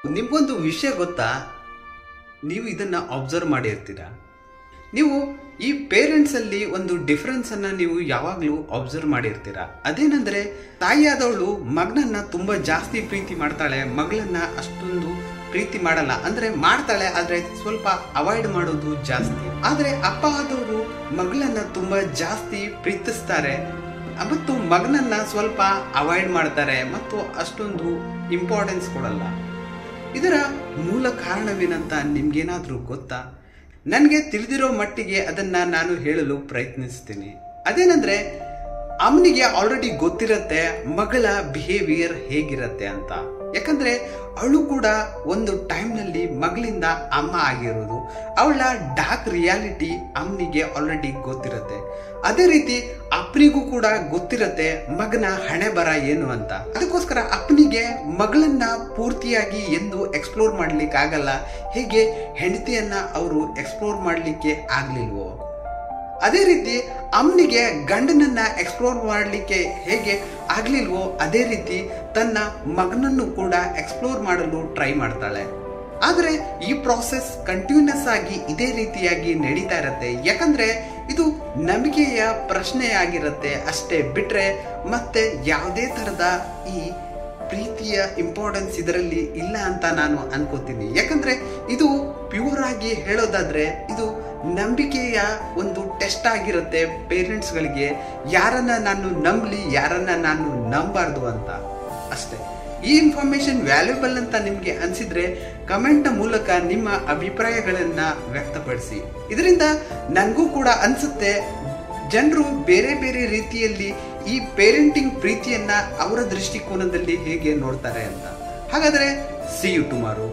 ನಿಮ್ಗೊಂದು ವಿಷಯ ಗೊತ್ತಾ? ನೀವು ಇದನ್ನ ಅಬ್ಸರ್ವ್ ಮಾಡಿರ್ತೀರಾ. ನೀವು ಈ ಪೇರೆಂಟ್ಸಲ್ಲಿ ಒಂದು ಡಿಫರೆನ್ಸನ್ನು ನೀವು ಯಾವಾಗಲೂ ಅಬ್ಸರ್ವ್ ಮಾಡಿರ್ತೀರಾ. ಅದೇನೆಂದರೆ, ತಾಯಿಯಾದವಳು ಮಗನನ್ನ ತುಂಬ ಜಾಸ್ತಿ ಪ್ರೀತಿ ಮಾಡ್ತಾಳೆ, ಮಗಳನ್ನ ಅಷ್ಟೊಂದು ಪ್ರೀತಿ ಮಾಡಲ್ಲ. ಅಂದರೆ ಮಾಡ್ತಾಳೆ, ಆದರೆ ಸ್ವಲ್ಪ ಅವಾಯ್ಡ್ ಮಾಡೋದು ಜಾಸ್ತಿ. ಆದರೆ ಅಪ್ಪ ಆದವರು ಮಗಳನ್ನ ತುಂಬ ಜಾಸ್ತಿ ಪ್ರೀತಿಸ್ತಾರೆ ಮತ್ತು ಮಗನನ್ನ ಸ್ವಲ್ಪ ಅವಾಯ್ಡ್ ಮಾಡ್ತಾರೆ ಮತ್ತು ಅಷ್ಟೊಂದು ಇಂಪಾರ್ಟೆನ್ಸ್ ಕೊಡಲ್ಲ. ಇದರ ಮೂಲ ಕಾರಣವೇನಂತ ನಿಮ್ಗೇನಾದರೂ ಗೊತ್ತಾ? ನನಗೆ ತಿಳಿದಿರೋ ಮಟ್ಟಿಗೆ ಅದನ್ನು ನಾನು ಹೇಳಲು ಪ್ರಯತ್ನಿಸ್ತೀನಿ. ಅದೇನೆಂದರೆ, ಅಮ್ಮನಿಗೆ ಆಲ್ರೆಡಿ ಗೊತ್ತಿರುತ್ತೆ ಮಗಳ ಬಿಹೇವಿಯರ್ ಹೇಗಿರುತ್ತೆ ಅಂತ. ಯಾಕಂದರೆ ಅವಳು ಕೂಡ ಒಂದು ಟೈಮ್ನಲ್ಲಿ ಮಗಳಿಂದ ಅಮ್ಮ ಆಗಿರೋದು. ಅವಳ ಡಾರ್ಕ್ ರಿಯಾಲಿಟಿ ಅಮ್ಮನಿಗೆ ಆಲ್ರೆಡಿ ಗೊತ್ತಿರುತ್ತೆ. ಅದೇ ರೀತಿ ಅಪ್ಪನಿಗೂ ಕೂಡ ಗೊತ್ತಿರುತ್ತೆ ಮಗನ ಹಣೆ ಬರ ಏನು ಅಂತ. ಅದಕ್ಕೋಸ್ಕರ ಅಪ್ಪನಿಗೆ ಮಗಳನ್ನ ಪೂರ್ತಿಯಾಗಿ ಎಂದು ಎಕ್ಸ್ಪ್ಲೋರ್ ಮಾಡ್ಲಿಕ್ಕೆ ಆಗಲ್ಲ, ಹೇಗೆ ಹೆಂಡತಿಯನ್ನ ಅವರು ಎಕ್ಸ್ಪ್ಲೋರ್ ಮಾಡಲಿಕ್ಕೆ ಆಗ್ಲಿಲ್ವೋ ಅದೇ ರೀತಿ ಅಮ್ಮನಿಗೆ ಗಂಡನನ್ನ ಎಕ್ಸ್ಪ್ಲೋರ್ ಮಾಡಲಿಕ್ಕೆ ಹೇಗೆ ಆಗ್ಲಿಲ್ವೋ ಅದೇ ರೀತಿ ತನ್ನ ಮಗನನ್ನು ಕೂಡ ಎಕ್ಸ್ಪ್ಲೋರ್ ಮಾಡಲು ಟ್ರೈ ಮಾಡ್ತಾಳೆ. ಆದರೆ ಈ ಪ್ರಾಸೆಸ್ ಕಂಟಿನ್ಯೂಸ್ ಆಗಿ ಇದೇ ರೀತಿಯಾಗಿ ನಡೀತಾ ಇರುತ್ತೆ. ಯಾಕಂದ್ರೆ ಇದು ನಂಬಿಕೆಯ ಪ್ರಶ್ನೆಯಾಗಿರುತ್ತೆ ಅಷ್ಟೇ, ಬಿಟ್ರೆ ಮತ್ತೆ ಯಾವುದೇ ತರದ ಈ ಪ್ರೀತಿಯ ಇಂಪಾರ್ಟೆನ್ಸ್ ಇದರಲ್ಲಿ ಇಲ್ಲ ಅಂತ ನಾನು ಅನ್ಕೋತೀನಿ. ಯಾಕಂದ್ರೆ ಇದು ಪ್ಯೂರ್ ಆಗಿ ಹೇಳೋದಾದ್ರೆ ಇದು ನಂಬಿಕೆಯ ಒಂದು ಟೆಸ್ಟ್ ಆಗಿರುತ್ತೆ ಪೇರೆಂಟ್ಸ್ಗಳಿಗೆ, ಯಾರನ್ನ ನಾನು ನಂಬಲಿ ಯಾರನ್ನ ನಾನು ನಂಬಾರ್ದು ಅಂತ ಅಷ್ಟೇ. ಈ ಇನ್ಫಾರ್ಮೇಶನ್ ವ್ಯಾಲ್ಯೂಬಲ್ ಅಂತ ನಿಮ್ಗೆ ಅನ್ಸಿದ್ರೆ ಕಮೆಂಟ್ ಮೂಲಕ ನಿಮ್ಮ ಅಭಿಪ್ರಾಯಗಳನ್ನ ವ್ಯಕ್ತಪಡಿಸಿ. ಇದರಿಂದ ನನಗೂ ಕೂಡ ಅನ್ಸುತ್ತೆ ಜನರು ಬೇರೆ ಬೇರೆ ರೀತಿಯಲ್ಲಿ ಈ ಪೇರೆಂಟಿಂಗ್ ಪ್ರೀತಿಯನ್ನ ಅವರ ದೃಷ್ಟಿಕೋನದಲ್ಲಿ ಹೇಗೆ ನೋಡ್ತಾರೆ ಅಂತ. ಹಾಗಾದ್ರೆ ಸಿ ಯು ಟುಮಾರೋ.